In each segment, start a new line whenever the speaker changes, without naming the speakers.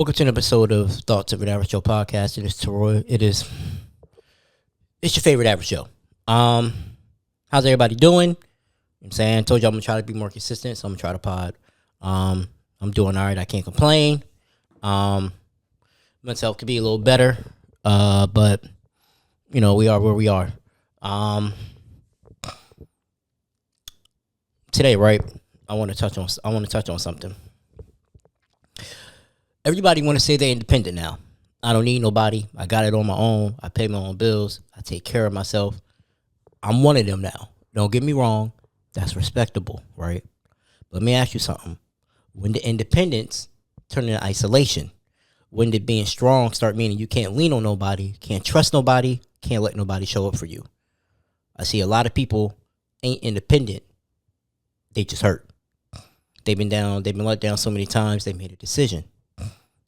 Welcome to an episode of Thoughts of an Average Joe podcast. It is Troy. It's your favorite average Joe. How's everybody doing? I'm saying, I told you I'm gonna try to be more consistent, so I'm gonna try to pod. I'm doing all right. I can't complain. Mental health could be a little better, but we are where we are. Today, right? I want to touch on something. Everybody want to say they're independent now. I don't need nobody. I got it on my own. I pay my own bills. I take care of myself. I'm one of them now. Don't get me wrong. That's respectable, right? But let me ask you something. When did independence turn into isolation? When did being strong start meaning you can't lean on nobody, can't trust nobody, can't let nobody show up for you? I see a lot of people ain't independent. They just hurt. They've been let down so many times, they made a decision.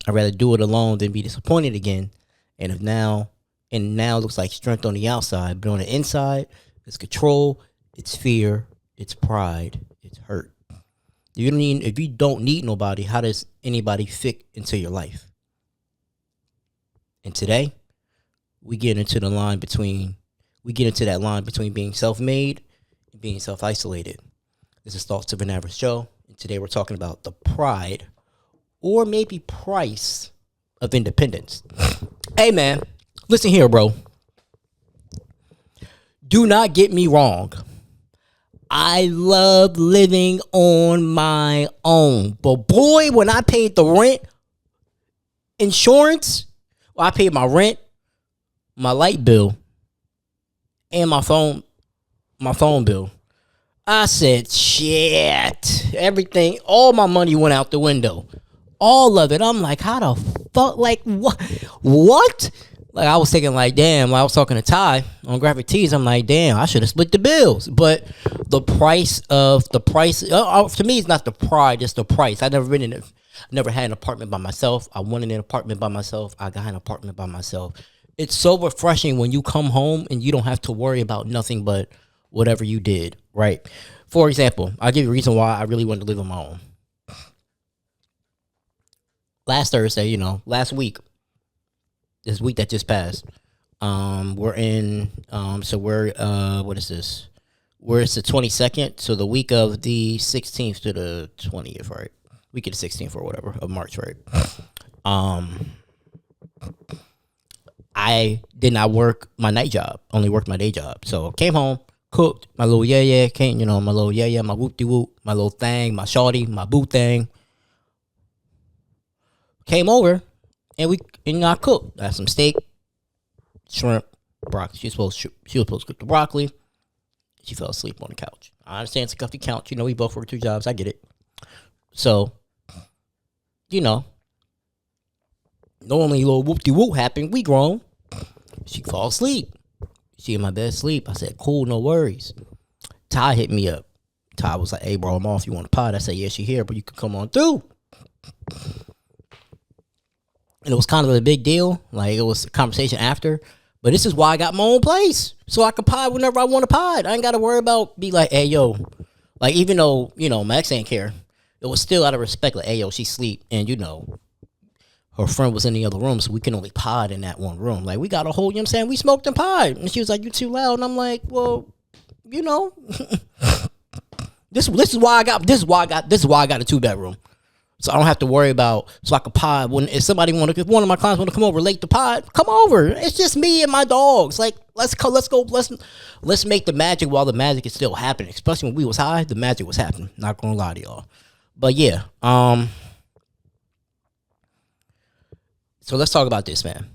I'd rather do it alone than be disappointed again. And now it looks like strength on the outside, but on the inside, it's control, it's fear, it's pride, it's hurt. If you don't need nobody, how does anybody fit into your life? And today, we get into that line between being self-made and being self-isolated. This is Thoughts of an Average Joe, and today we're talking about the pride or maybe price of independence. Hey man, listen here, bro. Do not get me wrong. I love living on my own. But boy, when I paid the rent, insurance, I paid my rent, my light bill, and my phone bill. I said, shit. Everything, all my money went out the window. All of it. I'm like, how the fuck? Like, what? What? Like, I was thinking, like, damn. I was talking to Ty on Graphic Tees. I'm like, damn, I should have split the bills. But the price, to me, it's not the pride, it's the price. I never had an apartment by myself. I wanted an apartment by myself. I got an apartment by myself. It's so refreshing when you come home and you don't have to worry about nothing but whatever you did, right? For example, I'll give you a reason why I really wanted to live on my own. Last Thursday, last week, this week that just passed, what is this? It's the 22nd, so the week of the 16th to the 20th, right? Week of the 16th or whatever, of March, right? I did not work my night job, only worked my day job. So came home, cooked my little my whoop-de-whoop, my little thing, my shawty, my boo thing. Came over and I cooked. I had some steak, shrimp, broccoli. She was supposed to cook the broccoli. She fell asleep on the couch. I understand it's a comfy couch. We both work 2 jobs. I get it. So, normally a little whoop-de-whoop happened. We grown. She fall asleep. She in my bed asleep. I said, cool, no worries. Ty hit me up. Ty was like, hey, bro, I'm off. You want a pod? I said, yeah, she here, but you can come on through. And it was kind of a big deal. Like, it was a conversation after. But this is why I got my own place. So I can pod whenever I want to pod. I ain't got to worry about be like, hey, yo. Like, even though, my ex ain't care. It was still out of respect. Like, hey, yo, she sleep. And, her friend was in the other room. So we can only pod in that one room. Like, we got a whole, we smoked and pod. And she was like, you too loud. And I'm like, well, this is why I got a 2-bedroom. So I don't have to worry about, so I can pod. If one of my clients want to come over late to pod, come over. It's just me and my dogs. Like, let's make the magic while the magic is still happening. Especially when we was high, the magic was happening. Not gonna lie to y'all. But yeah, so let's talk about this, man.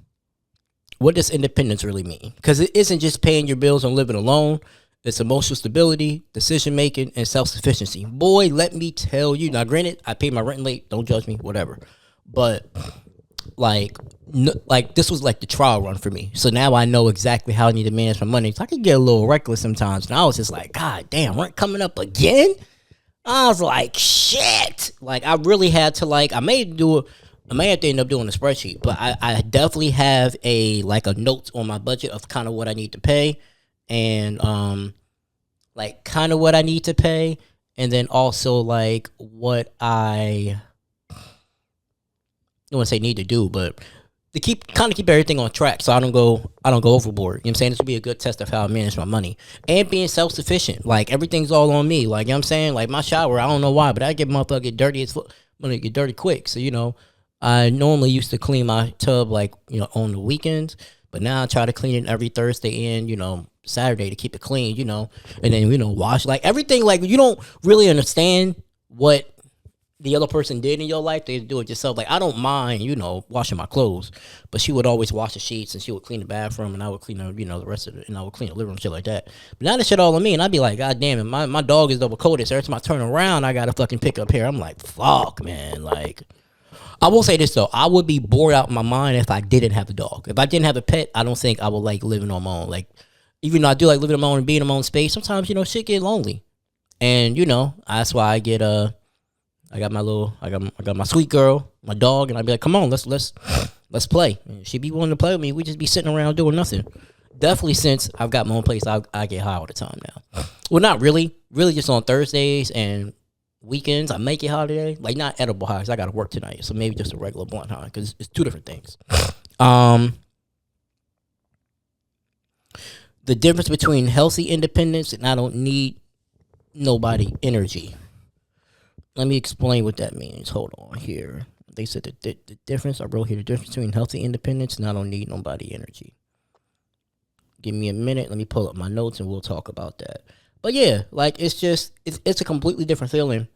What does independence really mean? Because it isn't just paying your bills and living alone. It's emotional stability, decision-making, and self-sufficiency. Boy, let me tell you. Now, granted, I paid my rent late. Don't judge me, whatever. But, this was like the trial run for me. So now I know exactly how I need to manage my money. So I can get a little reckless sometimes. And I was just like, God damn, rent coming up again? I was like, shit. Like, I really had to, I may have to end up doing a spreadsheet. But I definitely have a note on my budget of kind of what I need to pay. And kind of what I need to pay, and then also what I don't want to say need to do, but to keep everything on track so I don't go overboard. You know what I'm saying? This would be a good test of how I manage my money. And being self sufficient. Like everything's all on me. Like you know what I'm saying? Like my shower, I don't know why, but I get motherfucker get dirty as fuck. Get dirty quick. So, I normally used to clean my tub like, on the weekends. But now I try to clean it every Thursday and, Saturday to keep it clean, and then, wash like everything. Like you don't really understand what the other person did in your life. They do it yourself. Like I don't mind, washing my clothes, but she would always wash the sheets and she would clean the bathroom and I would clean the rest of it, and I would clean the living room, shit like that. But now that shit all on me, and I'd be like, God damn it, my dog is double coated. So every time I turn around, I gotta fucking pick up hair. I'm like, fuck, man. Like I will say this though, I would be bored out of my mind if I didn't have a dog. If I didn't have a pet, I don't think I would like living on my own. Like even though I do like living on my own and being in my own space, sometimes shit get lonely, and that's why I get I got my sweet girl, my dog, and I'd be like, come on, let's play. And she'd be willing to play with me. We just be sitting around doing nothing. Definitely since I've got my own place, I get high all the time now. Well, not really. Really just on Thursdays and weekends, I make it high today. Like not edible high, 'cause I got to work tonight. So maybe just a regular blunt high, because it's two different things. The difference between healthy independence and I don't need nobody energy. Let me explain what that means. Hold on here. They said the difference, I wrote here, the difference between healthy independence and I don't need nobody energy. Give me a minute. Let me pull up my notes and we'll talk about that. But yeah, like it's a completely different feeling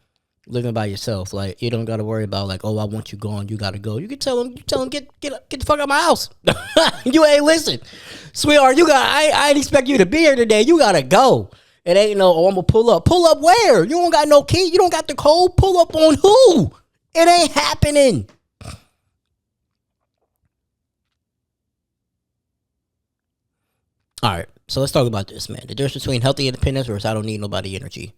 living by yourself. Like you don't got to worry about like, oh, I want you gone. You got to go. You can tell them, get the fuck out of my house. You ain't listen. Sweetheart, I ain't expect you to be here today. You got to go. It ain't no, oh, I'm going to pull up. Pull up where? You don't got no key. You don't got the code. Pull up on who? It ain't happening. All right. So let's talk about this, man. The difference between healthy independence versus I don't need nobody energy.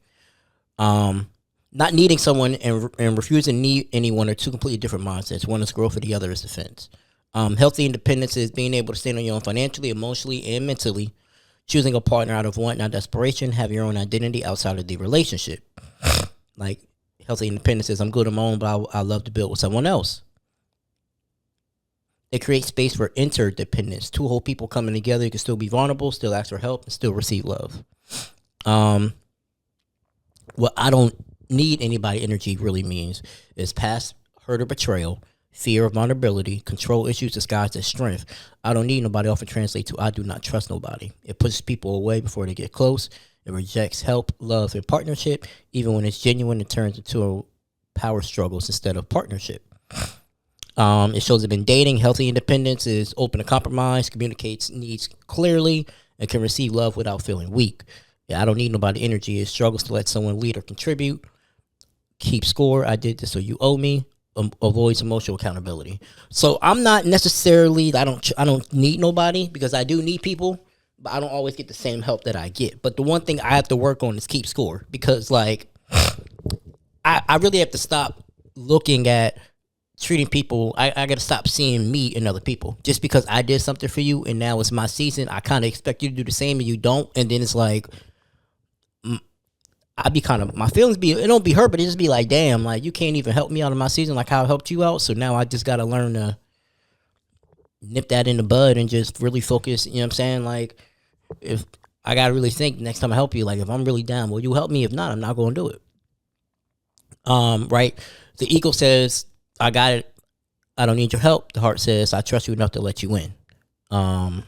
Not needing someone and refusing to need anyone are two completely different mindsets. One is growth and the other is defense. Healthy independence is being able to stand on your own financially, emotionally, and mentally. Choosing a partner out of want, not desperation. Have your own identity outside of the relationship. Like healthy independence is I'm good on my own, but I love to build with someone else. It creates space for interdependence. Two whole people coming together. You can still be vulnerable, still ask for help, and still receive love. What I don't need anybody energy really means is past hurt or betrayal, fear of vulnerability, control issues disguised as strength. I don't need nobody often translate to I do not trust nobody. It pushes people away before they get close. It rejects help, love, and partnership. Even when it's genuine, it turns into power struggles instead of partnership. It shows up in dating. Healthy independence is open to compromise, communicates needs clearly, and can receive love without feeling weak. Yeah, I don't need nobody energy. It struggles to let someone lead or contribute. Keep score. I did this, so you owe me. Avoids emotional accountability. So I'm not necessarily, I don't need nobody, because I do need people, but I don't always get the same help that I get. But the one thing I have to work on is keep score, because like I really have to stop looking at treating people. I got to stop seeing me in other people. Just because I did something for you and now it's my season, I kind of expect you to do the same and you don't. And then it's like I be kind of, my feelings it don't be hurt, but it just be like, damn, like you can't even help me out of my season like how I helped you out. So now I just got to learn to nip that in the bud and just really focus. You know what I'm saying? Like if I got to really think next time I help you, like if I'm really down, will you help me? If not, I'm not going to do it. Right. The ego says, I got it. I don't need your help. The heart says, I trust you enough to let you in. So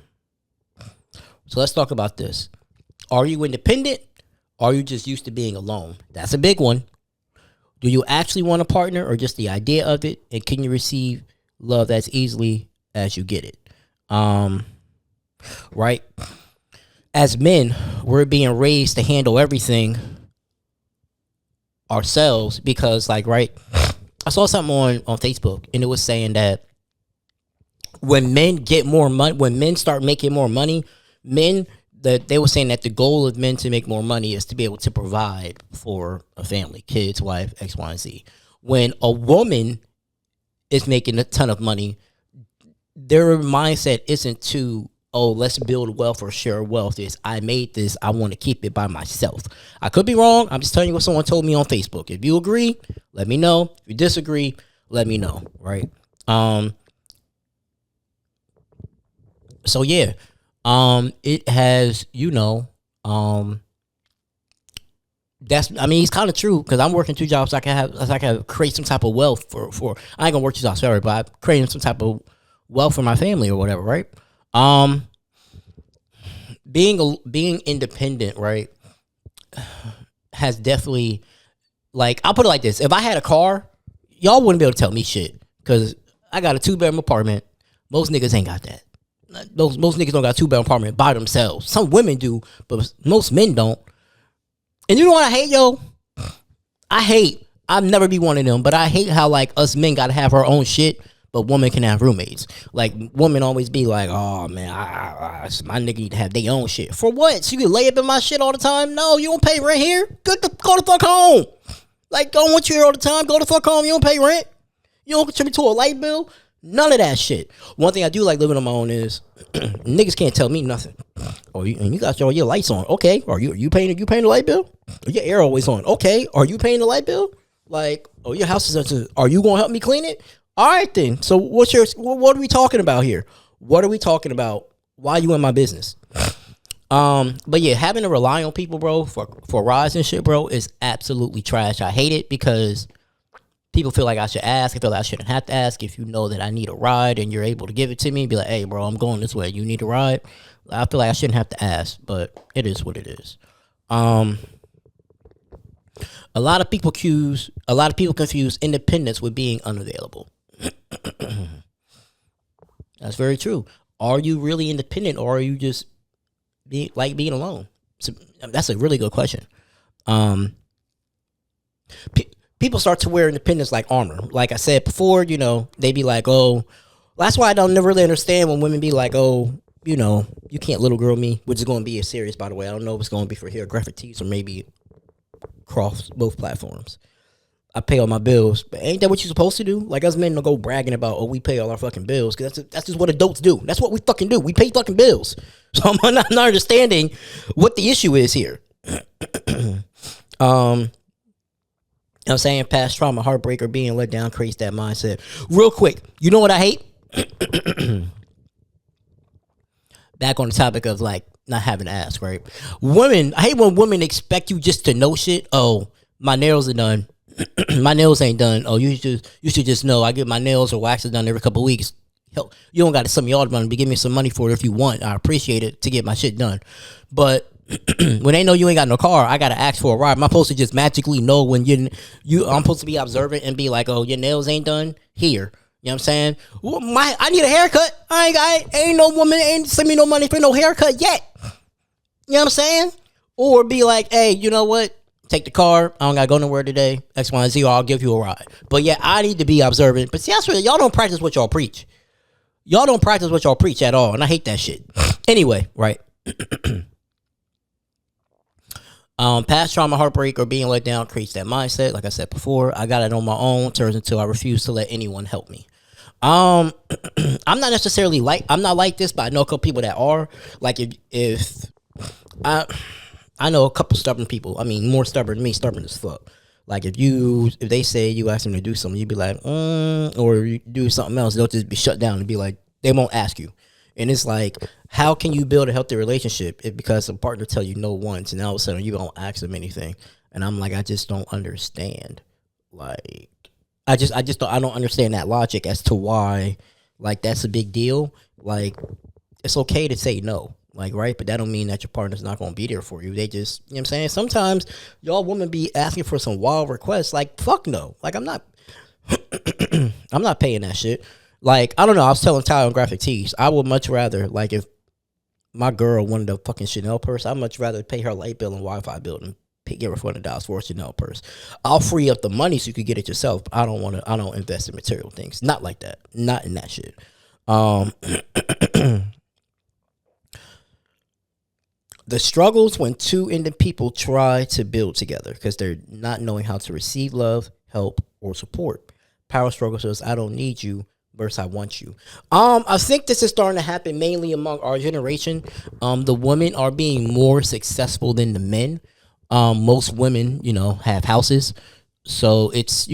let's talk about this. Are you independent? Or are you just used to being alone? That's a big one. Do you actually want a partner or just the idea of it? And can you receive love as easily as you get it? Right? As men, we're being raised to handle everything ourselves because, like, right, I saw something on Facebook and it was saying that when men get more money, when men start making more money, that they were saying that the goal of men to make more money is to be able to provide for a family, kids, wife, X, Y, and Z. When a woman is making a ton of money, their mindset isn't to, oh, let's build wealth or share wealth. Is I made this, I want to keep it by myself. I could be wrong. I'm just telling you what someone told me on Facebook. If you agree, let me know. If you disagree, let me know, right? Um, so yeah, it has, that's, I mean, it's kind of true because I'm working two jobs. So I can create some type of wealth for. I ain't gonna work two jobs, sorry, but I'm creating some type of wealth for my family or whatever, right? Um, being independent, right, has definitely, like, I'll put it like this: if I had a car, y'all wouldn't be able to tell me shit because I got a 2 bedroom apartment. Most niggas ain't got that. Most niggas don't got a 2 bedroom apartment by themselves. Some women do, but most men don't. And you know what I hate, yo? I hate. I'll never be one of them, but I hate how, like, us men gotta have our own shit, but women can have roommates. Like, women always be like, "Oh man, my nigga need to have their own shit." For what? So you can lay up in my shit all the time? No, you don't pay rent here. Go the fuck home. Like, don't want you here all the time. Go the fuck home. You don't pay rent. You don't contribute to a light bill. None of that shit. One thing I do like living on my own is niggas can't tell me nothing. Oh, you got your lights on. Okay. Are you paying the light bill? Your air always on. Okay. Are you paying the light bill? Like, oh, your house is. Are you gonna help me clean it? All right then. So what are we talking about here? What are we talking about? Why are you in my business? But yeah, having to rely on people, bro, for rides and shit, bro, is absolutely trash. I hate it because people feel like I should ask. I feel like I shouldn't have to ask. If you know that I need a ride and you're able to give it to me, be like, hey, bro, I'm going this way. You need a ride? I feel like I shouldn't have to ask, but it is what it is. A lot of people confuse independence with being unavailable. That's very true. Are you really independent, or are you just being alone? So, that's a really good question. People start to wear independence like armor. Like I said before, they be like, oh, that's why I don't never really understand when women be like, oh, you can't little girl me, which is going to be a serious, by the way. I don't know if it's going to be for here, graphic tees, or maybe across both platforms. I pay all my bills, but ain't that what you supposed to do? Like, us men don't go bragging about, oh, we pay all our fucking bills, because that's just what adults do. That's what we fucking do. We pay fucking bills. So I'm not understanding what the issue is here. I'm saying past trauma, heartbreak, or being let down creates that mindset. Real quick, you know what I hate? Back on the topic of, like, not having to ask, right? I hate when women expect you just to know shit. Oh, my nails are done. My nails ain't done. Oh, you should just know I get my nails or waxes done every couple of weeks. Hell, you don't got to some of y'all to give me some money for it if you want. I appreciate it to get my shit done. But when they know you ain't got no car, I gotta ask for a ride. I'm supposed to just magically know when I'm supposed to be observant and be like, oh, your nails ain't done here. You know what I'm saying? Well, I need a haircut. Ain't no woman ain't send me no money for no haircut yet. You know what I'm saying? Or be like, hey, you know what? Take the car. I don't gotta go nowhere today. X, Y, and Z, or I'll give you a ride. But yeah, I need to be observant. But see, that's really, y'all don't practice what y'all preach. Y'all don't practice what y'all preach at all, and I hate that shit. Anyway, right? Past trauma, heartbreak, or being let down creates that mindset. Like I said before, I got it on my own. Turns into I refuse to let anyone help me. I'm not necessarily I'm not like this, but I know a couple people that are. Like, if I know a couple stubborn people. I mean, more stubborn than me, stubborn as fuck. Like, if they say you ask them to do something, you'd be like, or you do something else, they'll just be shut down and be like, they won't ask you. And it's like, how can you build a healthy relationship if because a partner tell you no once and all of a sudden you don't ask them anything? And I'm like, I just don't understand. Like, I don't understand that logic as to why, like, that's a big deal. Like, it's okay to say no. Like, right? But that don't mean that your partner's not going to be there for you. They just, you know what I'm saying? Sometimes y'all women be asking for some wild requests. Like, fuck no. Like, I'm not paying that shit. Like, I don't know. I was telling Ty on Graphic Tees, I would much rather, like, if my girl wanted a fucking Chanel purse, I'd much rather pay her light bill and Wi-Fi bill than give her $400 for a Chanel purse. I'll free up the money so you could get it yourself. But I don't invest in material things. Not like that. Not in that shit. The struggles when two independent people try to build together because they're not knowing how to receive love, help, or support. Power struggle says, I don't need you versus I want you. I think this is starting to happen mainly among our generation. The women are being more successful than the men. Most women, have houses. So it's,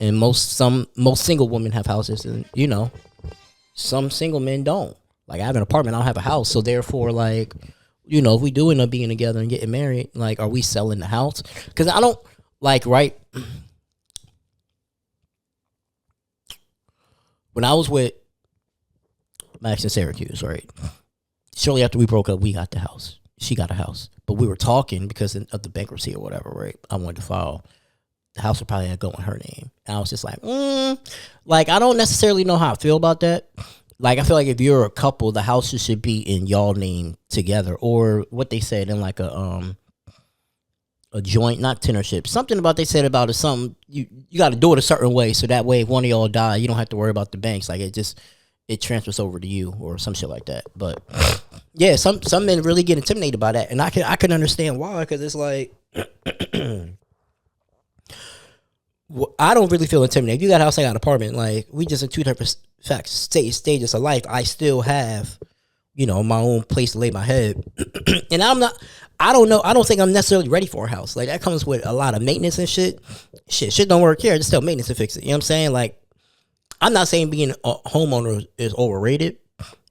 And most single women have houses, and some single men don't. Like, I have an apartment, I don't have a house, so therefore, like, if we do end up being together and getting married, like, are we selling the house? Because I don't like, right. When I was with Max in Syracuse, right? Shortly after we broke up, we got the house. She got a house, but we were talking because of the bankruptcy or whatever, right? I wanted to file. The house would probably go in her name. And I was just like, like, I don't necessarily know how I feel about that. Like, I feel like if you're a couple, the houses should be in y'all name together, or what they said in like a joint, not tenureship. Something about they said about it. Something you got to do it a certain way, so that way if one of y'all die, you don't have to worry about the banks. Like, it transfers over to you or some shit like that. But yeah, some men really get intimidated by that, and I can understand why, because it's like. Well, I don't really feel intimidated. If you got a house, I got an apartment. Like, we just in two different stages of life. I still have, my own place to lay my head. And I don't know. I don't think I'm necessarily ready for a house. Like, that comes with a lot of maintenance and shit. Shit don't work here. Just tell maintenance to fix it. You know what I'm saying? Like, I'm not saying being a homeowner is overrated,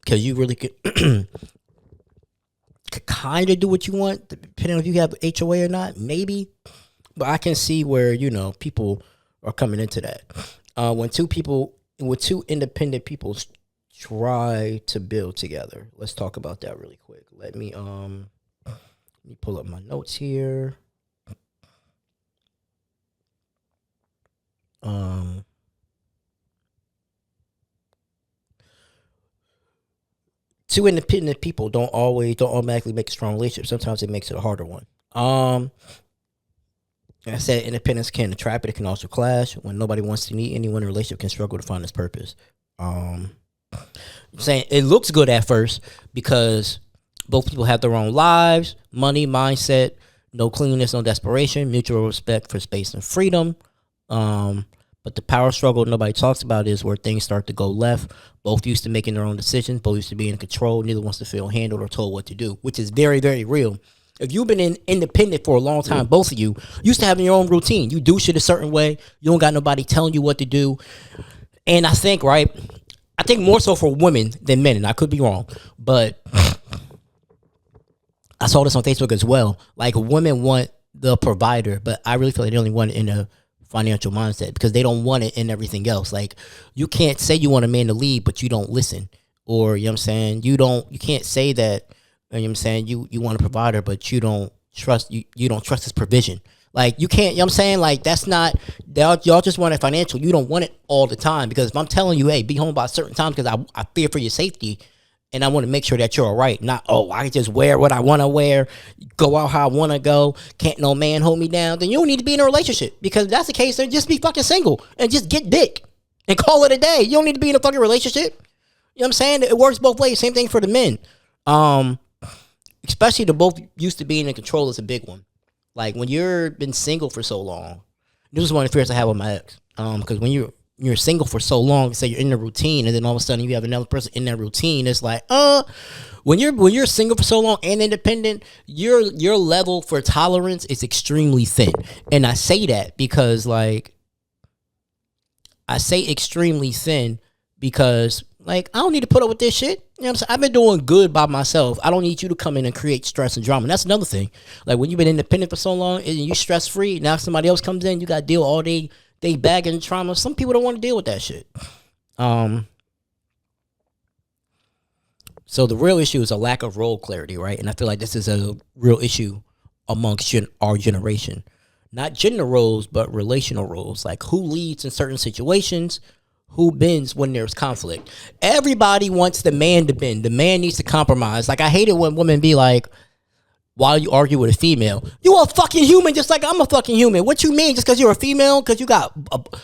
because you really could kind of do what you want, depending on if you have HOA or not, maybe. But I can see where, people are coming into that. When two independent people try to build together. Let's talk about that really quick. Let me pull up my notes here. Two independent people don't automatically make a strong relationship. Sometimes it makes it a harder one. Like I said, independence can attract, but it can also clash. When nobody wants to meet anyone, a relationship can struggle to find its purpose. I'm saying it looks good at first because both people have their own lives, money, mindset, no cleanliness, no desperation, mutual respect for space and freedom. But the power struggle nobody talks about is where things start to go left. Both used to making their own decisions, both used to be in control. Neither wants to feel handled or told what to do, which is very, very real. If you've been independent for a long time, both of you used to having your own routine. You do shit a certain way. You don't got nobody telling you what to do. And I think more so for women than men, and I could be wrong, but I saw this on Facebook as well. Like, women want the provider, but I really feel like they only want it in a financial mindset, because they don't want it in everything else. Like, you can't say you want a man to lead, but you don't listen. Or, you know what I'm saying? You can't say that. You know what I'm saying? You want a provider, but you don't trust his provision. Like, you can't, you know what I'm saying? Like, that's not, y'all just want it financial. You don't want it all the time, because if I'm telling you, hey, be home by a certain time because I fear for your safety and I want to make sure that you're all right. Not, I just wear what I want to wear, go out how I want to go, can't no man hold me down. Then you don't need to be in a relationship, because if that's the case, then just be fucking single and just get dick and call it a day. You don't need to be in a fucking relationship. You know what I'm saying? It works both ways. Same thing for the men. Especially the both used to being in control is a big one. Like, when you've been single for so long, this is one of the fears I have with my ex. Because when you're single for so long, say you're in the routine, and then all of a sudden you have another person in that routine, it's like, when you're single for so long and independent, your level for tolerance is extremely thin. And I say that because, like, I say extremely thin because, like, I don't need to put up with this shit. You know what I'm saying? I've been doing good by myself. I don't need you to come in and create stress and drama. And that's another thing. Like, when you've been independent for so long and you stress free, now somebody else comes in, you got to deal all day, they bagging trauma. Some people don't want to deal with that shit. So the real issue is a lack of role clarity, right? And I feel like this is a real issue amongst our generation. Not gender roles, but relational roles. Like, who leads in certain situations, who bends when there's conflict. Everybody wants the man to bend. The man needs to compromise. Like, I hate it when women be like, while you argue with a female, you a fucking human just like I'm a fucking human. What you mean? Just because you're a female, because you got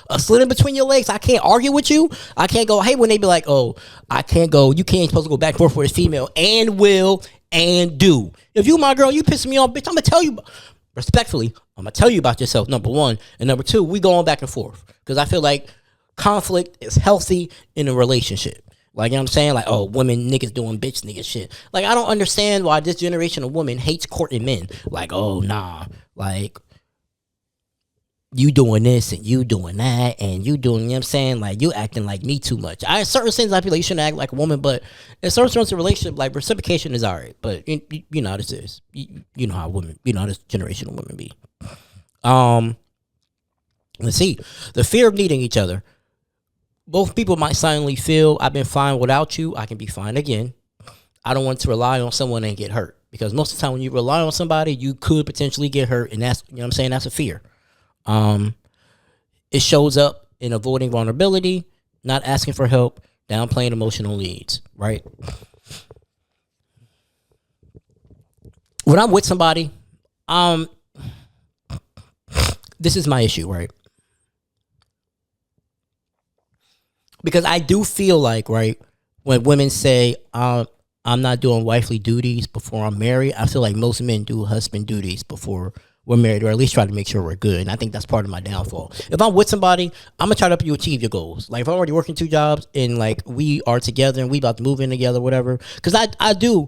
a slit in between your legs, I can't argue with you? I can't go, hey, when they be like, I can't go, you can't supposed to go back and forth with a female, and will, and do. If you my girl, you pissing me off, bitch, I'm going to tell you, respectfully, I'm going to tell you about yourself, number one. And number two, we going back and forth. Because I feel like conflict is healthy in a relationship. Like, you know what I'm saying? Like, women, niggas doing bitch nigga shit. Like, I don't understand why this generation of women hates courting men. Like, nah. Like, you doing this and you doing that and you doing, you know what I'm saying? Like, you acting like me too much. I, in certain sense, I feel like you shouldn't act like a woman, but in certain sorts of relationship, like, reciprocation is all right. But you know how this is. You know how women, you know how this generation of women be. Um, let's see. The fear of needing each other. Both people might silently feel, I've been fine without you. I can be fine again. I don't want to rely on someone and get hurt. Because most of the time when you rely on somebody, you could potentially get hurt. And that's, you know what I'm saying? That's a fear. It shows up in avoiding vulnerability, not asking for help, downplaying emotional needs, right? When I'm with somebody, um, this is my issue, right? Because I do feel like, right, when women say, I'm not doing wifely duties before I'm married, I feel like most men do husband duties before we're married, or at least try to make sure we're good. And I think that's part of my downfall. If I'm with somebody, I'm gonna try to help you achieve your goals. Like, if I'm already working 2 jobs and like we are together and we about to move in together, whatever. Because I do,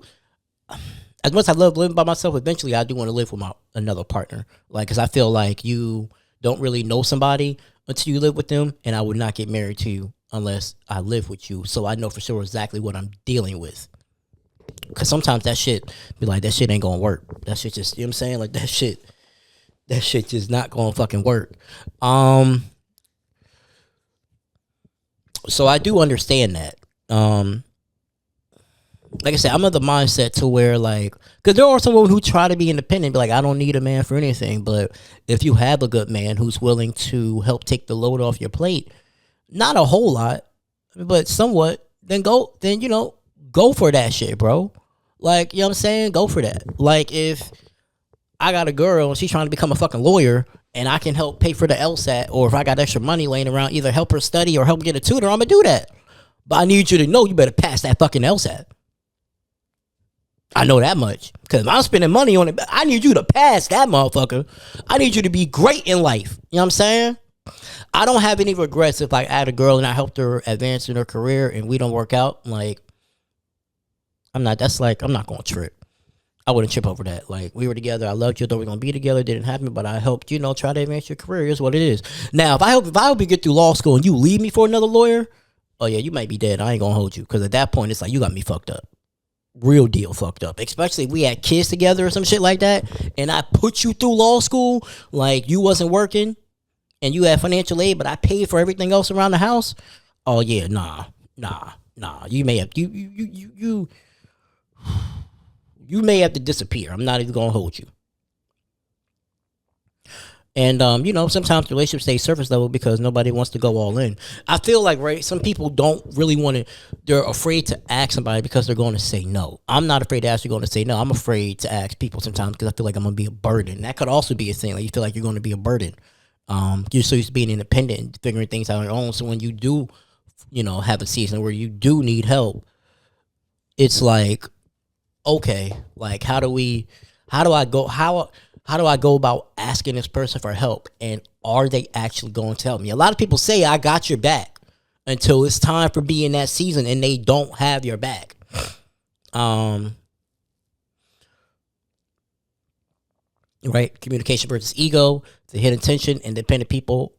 as much as I love living by myself, eventually I do want to live with another partner. Like, because I feel like you don't really know somebody until you live with them, and I would not get married to you unless I live with you, so I know for sure exactly what I'm dealing with. Because sometimes that shit be like, that shit ain't gonna work. That shit just, you know what I'm saying? Like, that shit just not gonna fucking work. So I do understand that. Like I said, I'm of the mindset to where, like, because there are some women who try to be independent, be like, I don't need a man for anything. But if you have a good man who's willing to help take the load off your plate, not a whole lot, but somewhat, then go for that shit, bro. Like, you know what I'm saying? Go for that. Like, if I got a girl and she's trying to become a fucking lawyer and I can help pay for the LSAT, or if I got extra money laying around, either help her study or help get a tutor, I'm gonna do that. But I need you to know you better pass that fucking LSAT. I know that much. Because if I'm spending money on it, I need you to pass that motherfucker. I need you to be great in life. You know what I'm saying? I don't have any regrets if like, I had a girl and I helped her advance in her career and we don't work out. Like, I'm not going to trip. I wouldn't trip over that. Like, we were together. I loved you. Though we're going to be together. It didn't happen, but I helped, try to advance your career. Is what it is. Now, if I help you get through law school and you leave me for another lawyer, oh yeah, you might be dead. I ain't going to hold you. Because at that point, it's like, you got me fucked up. Real deal fucked up. Especially if we had kids together or some shit like that, and I put you through law school, like you wasn't working and you had financial aid, but I paid for everything else around the house. Oh yeah, nah. You may have you may have to disappear. I'm not even gonna hold you. And sometimes relationships stay surface level because nobody wants to go all in. I feel like, right, some people don't really want to. They're afraid to ask somebody because they're going to say no. I'm not afraid to ask you going to say no. I'm afraid to ask people sometimes because I feel like I'm going to be a burden. That could also be a thing. Like, you feel like you're going to be a burden. You're so used to being independent and figuring things out on your own. So when you do, have a season where you do need help, it's like, okay, like, how do I go about asking this person for help, and are they actually going to help me? A lot of people say I got your back until it's time for being that season and they don't have your back. Right? Communication versus ego, the hidden tension. Independent people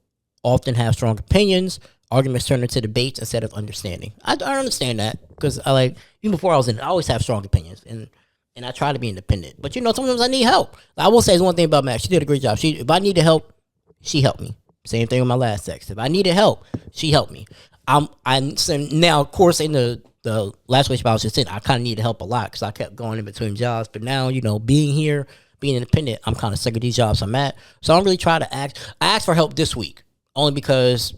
often have strong opinions. Arguments turn into debates instead of understanding. I understand that because even before I was in it, I always have strong opinions, and I try to be independent. But sometimes I need help. I will say there's one thing about Max. She did a great job. If I needed help, she helped me. Same thing with my last ex. If I needed help, she helped me. I'm now, of course, in the last relationship I was just in, I kind of needed help a lot because I kept going in between jobs. But now, being here, being independent, I'm kind of sick of these jobs I'm at. So I don't really try to ask. I asked for help this week only because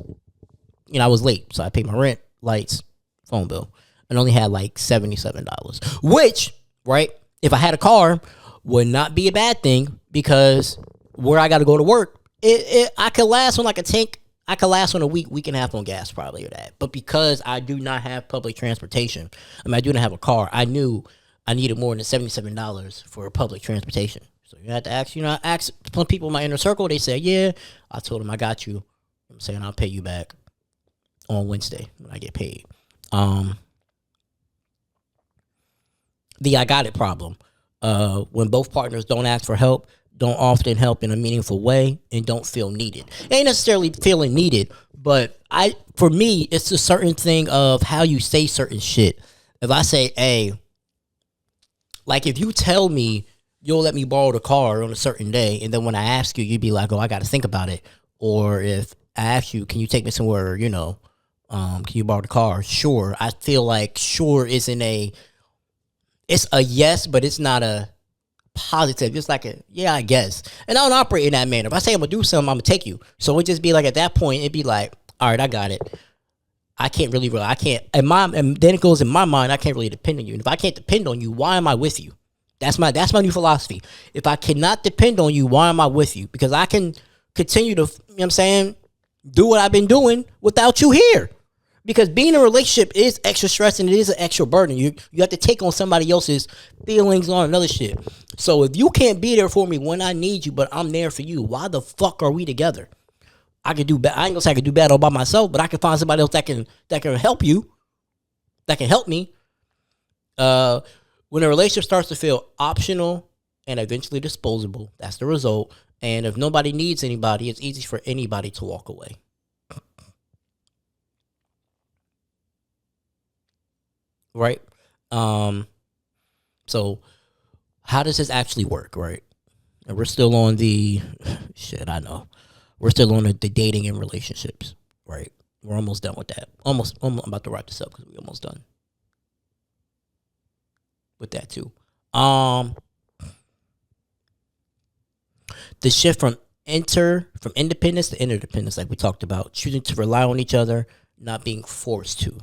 I was late, so I paid my rent, lights, phone bill, and only had like $77, which, right, if I had a car, would not be a bad thing because where I got to go to work, I could last on like a tank. I could last on a week and a half on gas probably or that. But because I do not have public transportation, I do not have a car, I knew I needed more than $77 for public transportation. So you have to ask, I asked some people in my inner circle. They said, yeah. I told them I got you. I'm saying I'll pay you back on Wednesday when I get paid. The I got it problem. When both partners don't ask for help, don't often help in a meaningful way, and don't feel needed. It ain't necessarily feeling needed, but for me, it's a certain thing of how you say certain shit. If I say, hey, like if you tell me you'll let me borrow the car on a certain day, and then when I ask you, you'd be like, oh, I got to think about it. Or if I ask you, can you take me somewhere, can you borrow the car? Sure. I feel like sure isn't it's a yes, but it's not a positive. It's like a, yeah, I guess. And I don't operate in that manner. If I say I'm going to do something, I'm going to take you. So it'd just be like, at that point, it'd be like, all right, I got it. I can't really, I can't, and then it goes in my mind, I can't really depend on you. And if I can't depend on you, why am I with you? That's my new philosophy. If I cannot depend on you, why am I with you? Because I can continue to, do what I've been doing without you here. Because being in a relationship is extra stress and it is an extra burden. You have to take on somebody else's feelings on another shit. So if you can't be there for me when I need you, but I'm there for you, why the fuck are we together? I can do I ain't gonna say I can do bad all by myself, but I can find somebody else that can help you, that can help me. When a relationship starts to feel optional and eventually disposable, that's the result. And if nobody needs anybody, it's easy for anybody to walk away. Right? So how does this actually work, right? And we're still on the shit, I know. We're still on the dating and relationships, right? We're almost done with that. I'm about to wrap this up because we're almost done with that too. The shift from independence to interdependence, like we talked about, choosing to rely on each other, not being forced to,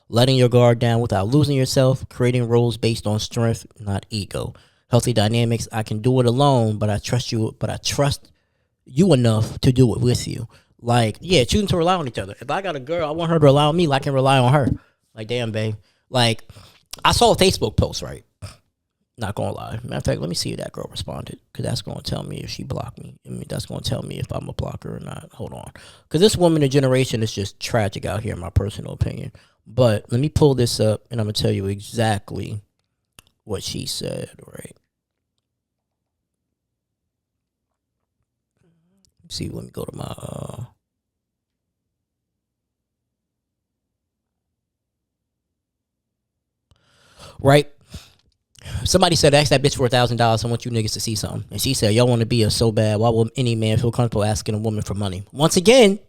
letting your guard down without losing yourself, creating roles based on strength, not ego, healthy dynamics. I can do it alone, but I trust you enough to do it with you. Like, yeah, choosing to rely on each other. If I got a girl, I want her to rely on me like I can rely on her. Like, damn, babe. Like, I saw a Facebook post, right? Not gonna lie. Matter of fact, let me see if that girl responded, because that's gonna tell me if she blocked me. That's gonna tell me if I'm a blocker or not. Hold on, because this woman in generation is just tragic out here, in my personal opinion. But let me pull this up, and I'm gonna tell you exactly what she said. Right? Let's see, let me go to my. Right. Somebody said, ask that bitch for $1,000. I want you niggas to see something. And she said, y'all want to be us so bad. Why would any man feel comfortable asking a woman for money? Once again,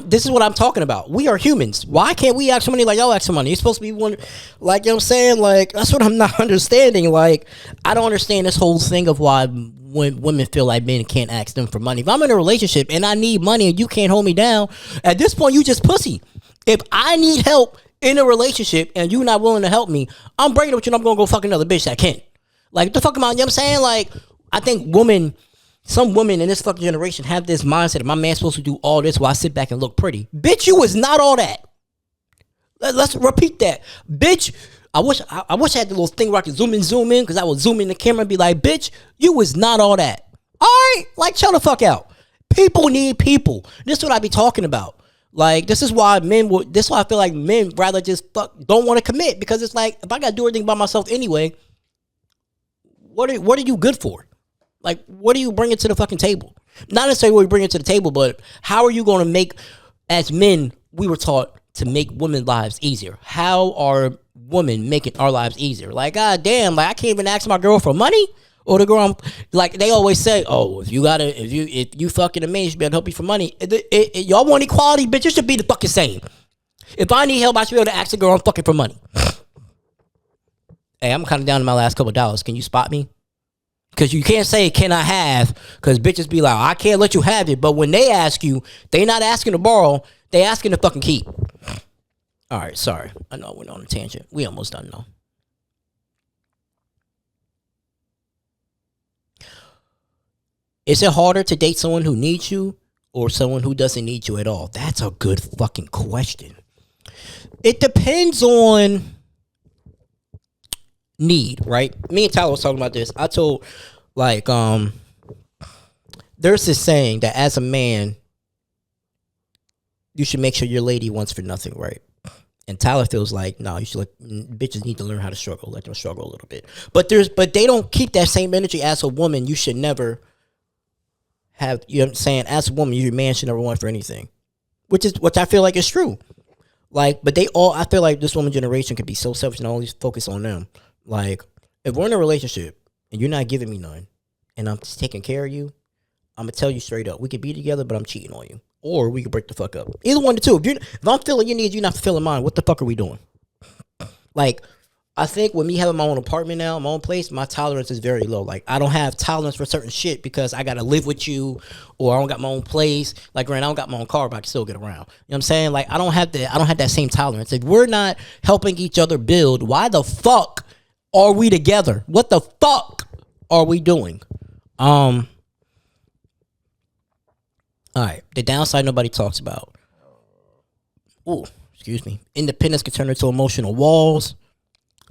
this is what I'm talking about. We are humans. Why can't we ask for money like y'all ask for money? You're supposed to be one, like, you know what I'm saying? Like, that's what I'm not understanding. Like, I don't understand this whole thing of why when women feel like men can't ask them for money. If I'm in a relationship and I need money and you can't hold me down, at this point, you just pussy. If I need help in a relationship and you not willing to help me, I'm breaking up with you and I'm gonna go fuck another bitch that can. Like, what the fuck am I, you know what I'm saying? Like, I think some women in this fucking generation have this mindset of my man's supposed to do all this while I sit back and look pretty. Bitch, you was not all that. Let's repeat that. Bitch, I wish I had the little thing where I could zoom in, because I would zoom in the camera and be like, bitch, you was not all that. All right? Like, chill the fuck out. People need people. This is what I be talking about. Like, this is why I feel like men rather just don't want to commit, because it's like, if I got to do everything by myself anyway, what are you good for? Like, what are you bringing to the fucking table? Not necessarily what you bring to the table, but how are you going to make, as men, we were taught to make women's lives easier. How are women making our lives easier? Like, god damn, like, I can't even ask my girl for money. Or the girl, like, they always say, oh, if you fucking a man, you should be able to help you for money. Y'all want equality, bitch? It should be the fucking same. If I need help, I should be able to ask a girl I'm fucking for money. Hey, I'm kind of down to my last couple of dollars. Can you spot me? Because you can't say, can I have? Because bitches be like, I can't let you have it. But when they ask you, they not asking to borrow. They asking to fucking keep. All right, sorry. I know I went on a tangent. We almost done, though. Is it harder to date someone who needs you or someone who doesn't need you at all? That's a good fucking question. It depends on need, right? Me and Tyler was talking about this. I told, like, there's this saying that as a man, you should make sure your lady wants for nothing, right? And Tyler feels like, no, you should let bitches need to learn how to struggle. Let them struggle a little bit. But they don't keep that same energy as a woman. You should never have, you know what I'm saying? As a woman, your man should never want for anything. Which I feel like is true. Like, but I feel like this woman generation could be so selfish and always focus on them. Like, if we're in a relationship and you're not giving me none and I'm just taking care of you, I'm gonna tell you straight up, we could be together, but I'm cheating on you. Or we could break the fuck up. Either one of the two. If I'm feeling your needs, you're not fulfilling mine, what the fuck are we doing? Like, I think with me having my own apartment now, my own place, my tolerance is very low. Like, I don't have tolerance for certain shit because I gotta live with you, or I don't got my own place. Like, I don't got my own car, but I can still get around. You know what I'm saying? Like, I don't have that same tolerance. If we're not helping each other build, why the fuck are we together? What the fuck are we doing? All right, the downside nobody talks about. Ooh, excuse me. Independence can turn into emotional walls.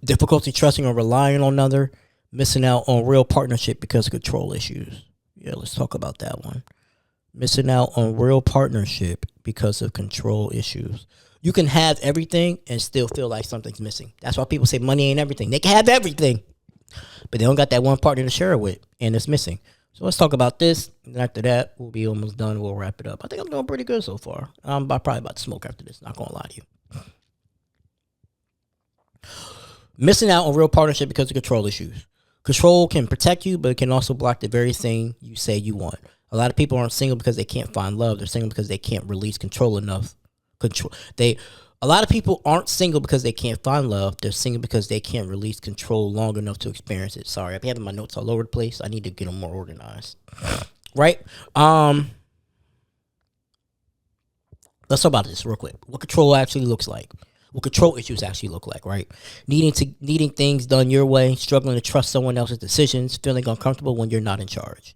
Difficulty trusting or relying on another, missing out on real partnership because of control issues. Yeah, let's talk about that one. Missing out on real partnership because of control issues. You can have everything and still feel like something's missing. That's why people say money ain't everything. They can have everything, but they don't got that one partner to share it with, and it's missing. So let's talk about this. And after that, we'll be almost done. We'll wrap it up. I think I'm doing pretty good so far. I'm probably about to smoke after this. Not gonna lie to you. Missing out on real partnership because of control issues. Control can protect you, but it can also block the very thing you say you want. A lot of people aren't single because they can't find love. They're single because they can't release control enough. A lot of people aren't single because they can't find love. They're single because they can't release control long enough to experience it. Sorry, I've been having my notes all over the place. I need to get them more organized. Right? Let's talk about this real quick. What control actually looks like. What control issues actually look like, right? Needing things done your way, struggling to trust someone else's decisions, feeling uncomfortable when you're not in charge.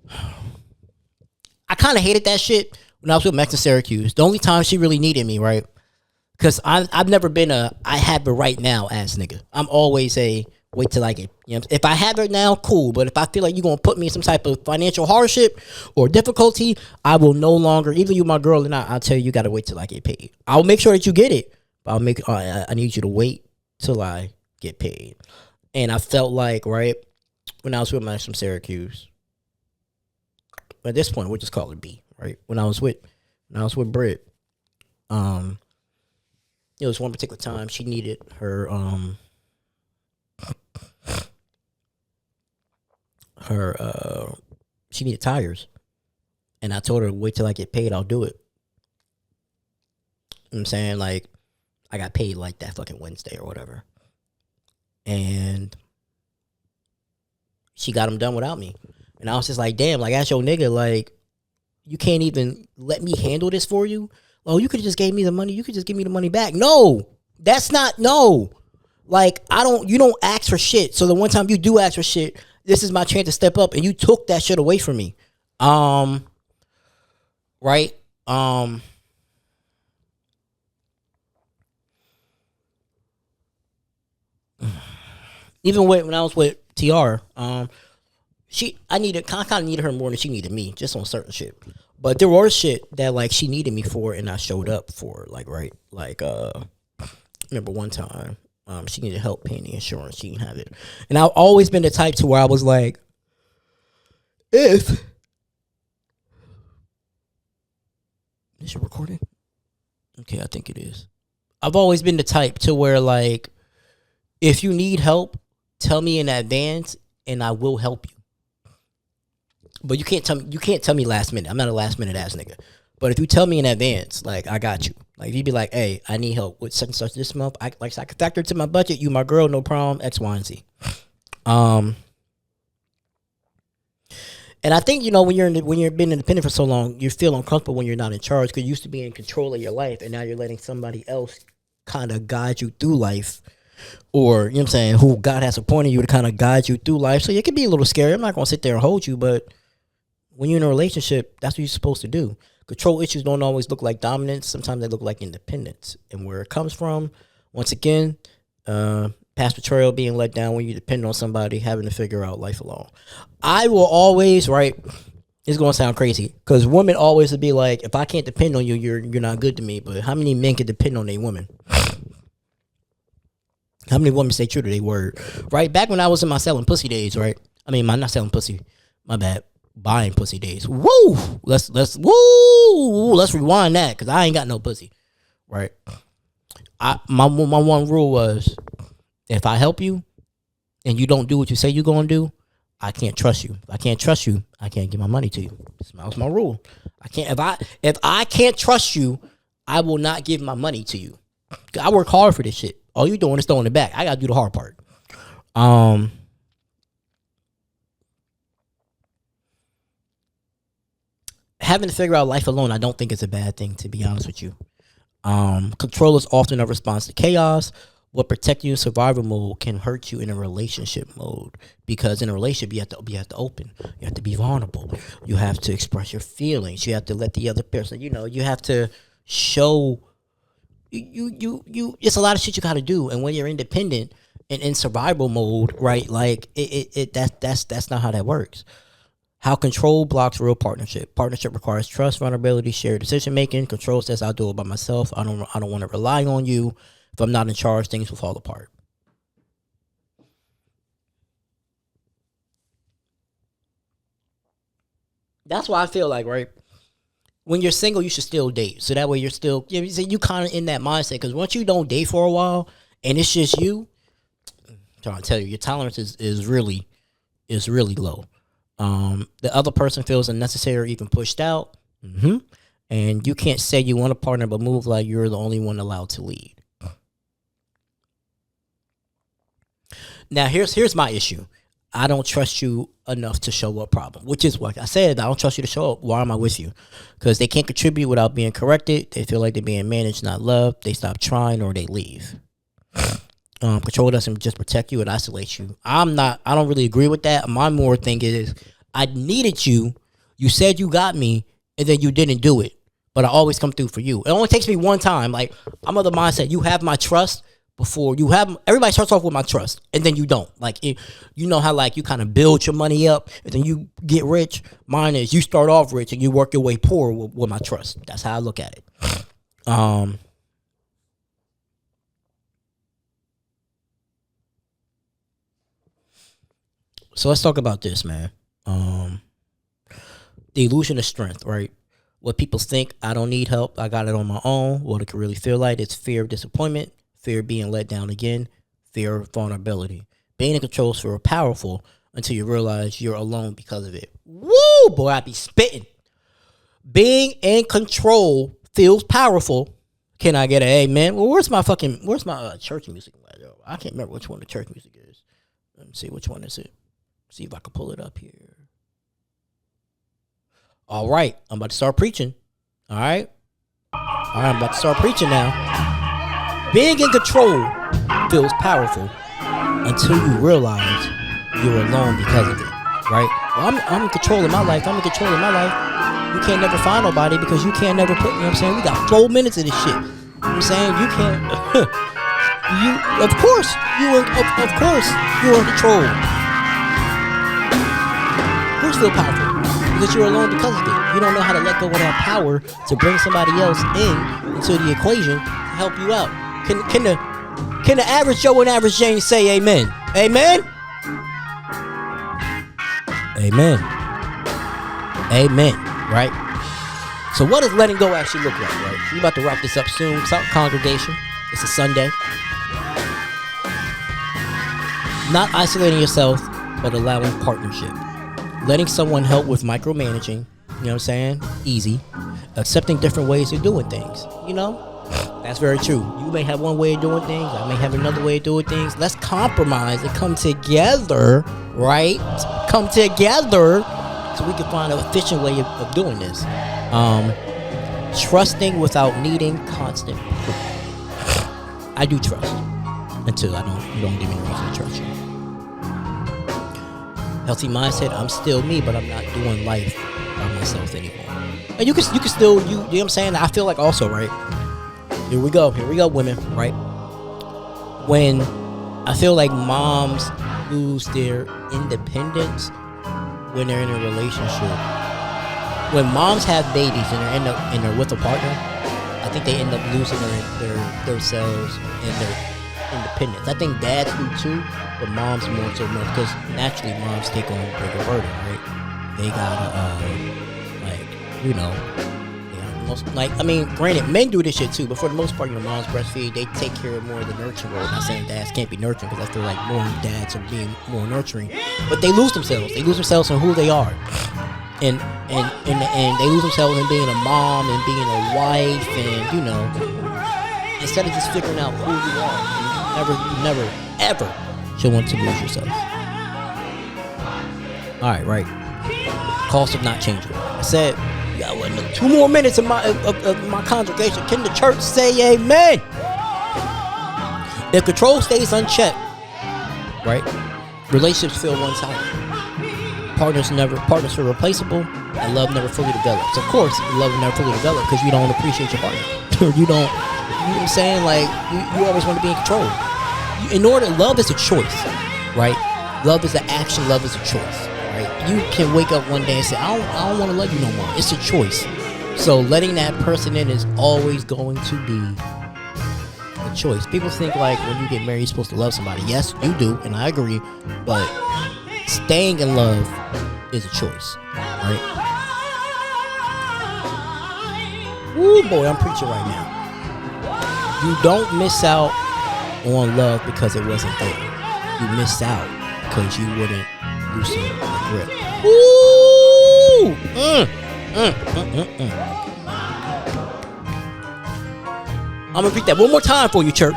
I kind of hated that shit when I was with Max in Syracuse. The only time she really needed me, right? Because I've never been I have it right now ass nigga. I'm always a wait till I get, you know, if I have it now, cool. But if I feel like you're going to put me in some type of financial hardship or difficulty, I will no longer, even you, my girl, and I'll tell you, you got to wait till I get paid. I'll make sure that you get it, but I need you to wait till I get paid. And I felt like, right, when I was with Max from Syracuse, at this point, we'll just call it B, right? When I was with Britt, it was one particular time she needed her, she needed tires, and I told her wait till I get paid, I'll do it. You know what I'm saying, like, I got paid like that fucking Wednesday or whatever, and she got them done without me, and I was just like, damn, like, that's your nigga, like, you can't even let me handle this for you. Oh, you could have just gave me the money. You could just give me the money back. No, that's not, no. Like, you don't ask for shit. So the one time you do ask for shit, this is my chance to step up, and you took that shit away from me. Right? Even when I was with TR, I kind of needed her more than she needed me, just on certain shit. But there was shit that, like, she needed me for, and I showed up for, like, right? Like, remember one time, she needed help paying the insurance. She didn't have it. And I've always been the type to where I was like, is it recording? Okay, I think it is. I've always been the type to where, like, if you need help, tell me in advance, and I will help you. But you can't tell me last minute. I'm not a last minute ass nigga. But if you tell me in advance, like, I got you. Like, if you be like, hey, I need help with such and such this month, I can factor it to my budget. You my girl, no problem. X, Y, and Z. And I think, you know, when you're been independent for so long, you feel uncomfortable when you're not in charge, because you used to be in control of your life, and now you're letting somebody else kind of guide you through life, or, you know what I'm saying, who God has appointed you to kind of guide you through life. So it can be a little scary. I'm not going to sit there and hold you, but when you're in a relationship, that's what you're supposed to do. Control issues don't always look like dominance. Sometimes they look like independence. And where it comes from, once again, past betrayal, being let down when you depend on somebody, having to figure out life alone. I will always, right, It's gonna sound crazy because women always would be like, if I can't depend on you, you're not good to me. But how many men can depend on a woman? How many women stay true to their word? Right? Back when I was in my selling pussy days, right? I mean, my not selling pussy, my bad. Buying pussy days. Woo! Let's rewind that because I ain't got no pussy. Right? My one rule was, if I help you and you don't do what you say you're gonna do, I can't trust you. If I can't trust you, I can't give my money to you. That was my rule. I can't if I can't trust you, I will not give my money to you. I work hard for this shit. All you doing is throwing it back. I gotta do the hard part. Having to figure out life alone, I don't think it's a bad thing, to be honest with you. Control is often a response to chaos. What protect you in survival mode can hurt you in a relationship mode, because in a relationship you have to open, you have to be vulnerable, you have to express your feelings, you have to let the other person, you have to show you it's a lot of shit you got to do. And when you're independent and in survival mode, right, like that's not how that works. How control blocks real partnership. Partnership requires trust, vulnerability, shared decision making. Control says I'll do it by myself. I don't want to rely on you. If I'm not in charge, things will fall apart. That's why I feel like, right, when you're single, you should still date. So that way you're still, you kind of in that mindset. Because once you don't date for a while and it's just you, I'm trying to tell you, your tolerance is really low. The other person feels unnecessary or even pushed out. And you can't say you want a partner but move like you're the only one allowed to lead. Now, here's my issue. I don't trust you enough to show up problem, which is what I said. I don't trust you to show up. Why am I with you? Because they can't contribute without being corrected. They feel like they're being managed, not loved. They stop trying or they leave. Control doesn't just protect you, it isolates you. I don't really agree with that. My more thing is, I needed you. You said you got me, and then you didn't do it. But I always come through for you. It only takes me one time. Like, I'm of the mindset, you have my trust before you have. Everybody starts off with my trust, and then you don't. Like, you know how like you kind of build your money up, and then you get rich. Mine is you start off rich and you work your way poor with my trust. That's how I look at it. So let's talk about this, man. The illusion of strength, right? What people think, I don't need help, I got it on my own. What it can really feel like, it's fear of disappointment, fear of being let down again, fear of vulnerability. Being in control is feel powerful until you realize you're alone because of it. Woo, boy, I be spitting. Being in control feels powerful. Can I get an amen? Well, where's my church music? I can't remember which one the church music is. Let me see which one is it. See if I can pull it up here. All right, I'm about to start preaching. All right, I'm about to start preaching now. Being in control feels powerful until you realize you're alone because of it, right? Well, I'm in control of my life. You can't never find nobody because you can't never put, you know what I'm saying? We got 4 minutes of this shit. You know what I'm saying? You can't, of course, you're in control. Who's feel powerful? Because you're alone because of it. You don't know how to let go of that power to bring somebody else into the equation to help you out. Can the average Joe and average Jane say amen? Amen? Amen. Amen. Right? So what does letting go actually look like, right? We're about to wrap this up soon. Congregation. It's a Sunday. Not isolating yourself, but allowing partnership. Letting someone help with micromanaging, you know what I'm saying? Easy. Accepting different ways of doing things, you know? That's very true. You may have one way of doing things, I may have another way of doing things. Let's compromise and come together, right? Come together so we can find an efficient way of doing this. Trusting without needing constant proof. I do trust until you don't give me a reason to trust you. Healthy mindset, I'm still me, but I'm not doing life by myself anymore. And you can still, you know what I'm saying? I feel like also, right? Here we go, women, right? When I feel like moms lose their independence when they're in a relationship when moms have babies and they're with a partner, I think they end up losing themselves and their independence. I think dads do too, but moms more so more because naturally moms take on a bigger burden, right? They gotta granted, men do this shit too, but for the most part, moms breastfeed. They take care of more of the nurturing role. Not saying dads can't be nurturing, because I feel like more dads are being more nurturing, but they lose themselves. They lose themselves in who they are, and they lose themselves in being a mom and being a wife, and instead of just figuring out who you are, you never ever should want to lose yourself. All right. Cost of not changing. I said. Yeah, 2 more minutes of my congregation. Can the church say amen? If control stays unchecked, right? Relationships feel one-sided. Partners are replaceable, and love never fully develops. Of course, love never fully develops because you don't appreciate your partner. You know what I'm saying? Like, you always want to be in control. Love is a choice, right? Love is an action. Love is a choice. Right? You can wake up one day and say, I don't want to love you no more. It's a choice. So letting that person in is always going to be a choice. People think like when you get married, you're supposed to love somebody. Yes, you do, and I agree. But staying in love is a choice, right? Ooh, boy, I'm preaching right now. You don't miss out on love because it wasn't there. You miss out because you wouldn't loosen the grip. Ooh! I'm gonna repeat that one more time for you, church.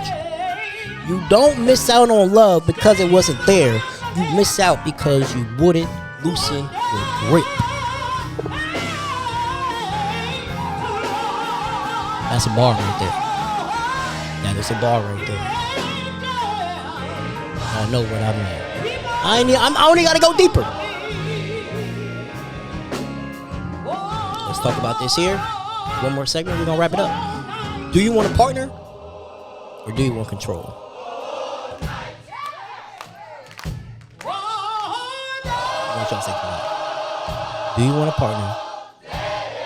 You don't miss out on love because it wasn't there. You miss out because you wouldn't loosen your grip. That's a bar right there. That is a bar right there. I know what I mean. I only gotta go deeper. Let's talk about this here. One more segment, we're gonna wrap it up. Do you want a partner or do you want control? What y'all think about it? Do you want a partner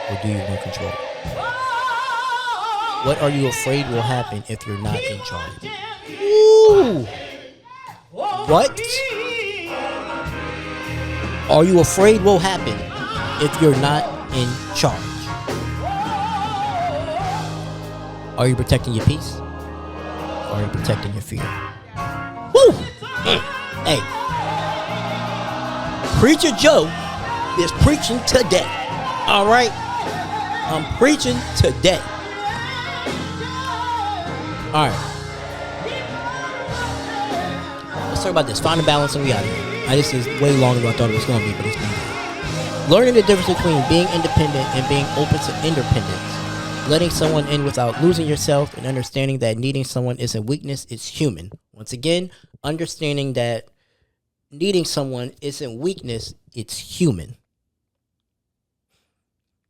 or do you want control? What are you afraid will happen if you're not in charge? Ooh. What are you afraid will happen if you're not in charge? Are you protecting your peace? Or are you protecting your fear? Woo! Hey, Preacher Joe is preaching today. All right? I'm preaching today. All right. Let's talk about this. Find a balance and reality. This is way longer than I thought it was going to be, but it's been good. Learning the difference between being independent and being open to independence. Letting someone in without losing yourself, and understanding that needing someone isn't weakness, it's human. Once again, understanding that needing someone isn't weakness, it's human.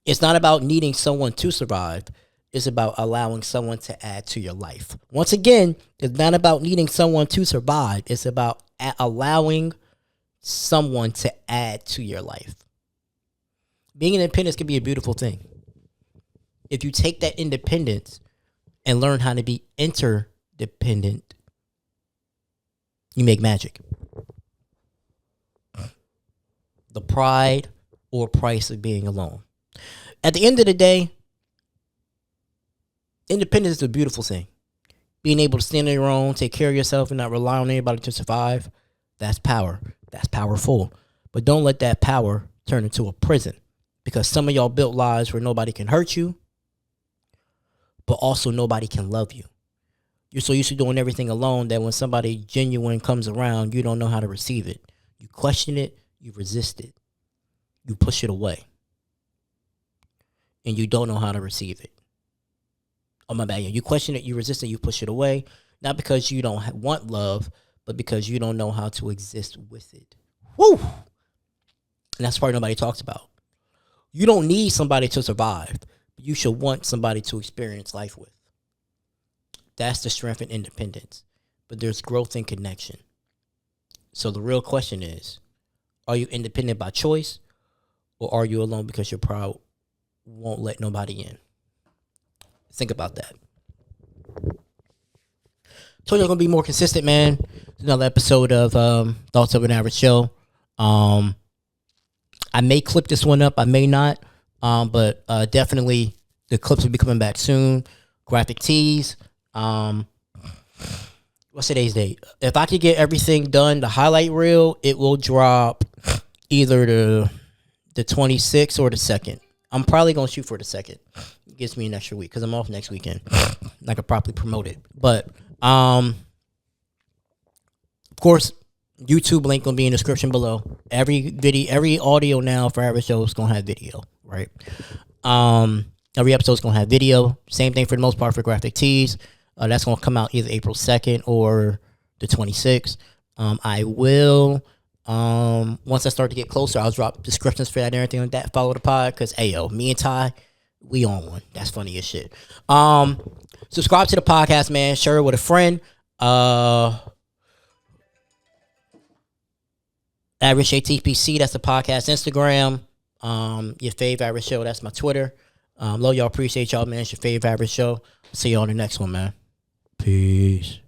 It's not about needing someone to survive. It's about allowing someone to add to your life. Once again, it's not about needing someone to survive. It's about allowing someone to add to your life. Being independent can be a beautiful thing. If you take that independence and learn how to be interdependent, you make magic. The pride or price of being alone. At the end of the day, independence is a beautiful thing. Being able to stand on your own, take care of yourself, and not rely on anybody to survive, that's power. That's powerful. But don't let that power turn into a prison. Because some of y'all built lives where nobody can hurt you, but also nobody can love you. You're so used to doing everything alone that when somebody genuine comes around, you don't know how to receive it. You question it, you resist it, you push it away, and you don't know how to receive it. Oh, my bad. You question it, you resist it, you push it away. Not because you don't want love, but because you don't know how to exist with it. Woo! And that's the part nobody talks about. You don't need somebody to survive, but you should want somebody to experience life with. That's the strength and independence. But there's growth and connection. So the real question is, are you independent by choice, or are you alone because you're proud won't let nobody in. Think about that. Told you I'm gonna be more consistent, man. Another episode of Thoughts of an Average Show. I may clip this one up, I may not. But definitely the clips will be coming back soon. Graphic tees. What's today's date? If I could get everything done, the highlight reel, it will drop either the 26th or the 2nd. I'm probably gonna shoot for the 2nd. It gives me an extra week because I'm off next weekend. I could properly promote it. But of course, YouTube link gonna be in the description below. Every video, every audio now for Average Show is gonna have video, right? Every episode is gonna have video. Same thing for the most part for graphic tees. That's gonna come out either April 2nd or the 26th. I will once I start to get closer, I'll drop descriptions for that and everything like that. Follow the pod because me and Ty, we on one. That's funny as shit. Subscribe to the podcast, man. Share it with a friend. Average ATPC, that's the podcast Instagram. Your fave Average Show, that's my Twitter. Love y'all, appreciate y'all, man. It's your fave Average Show. See you on the next one, man. Peace.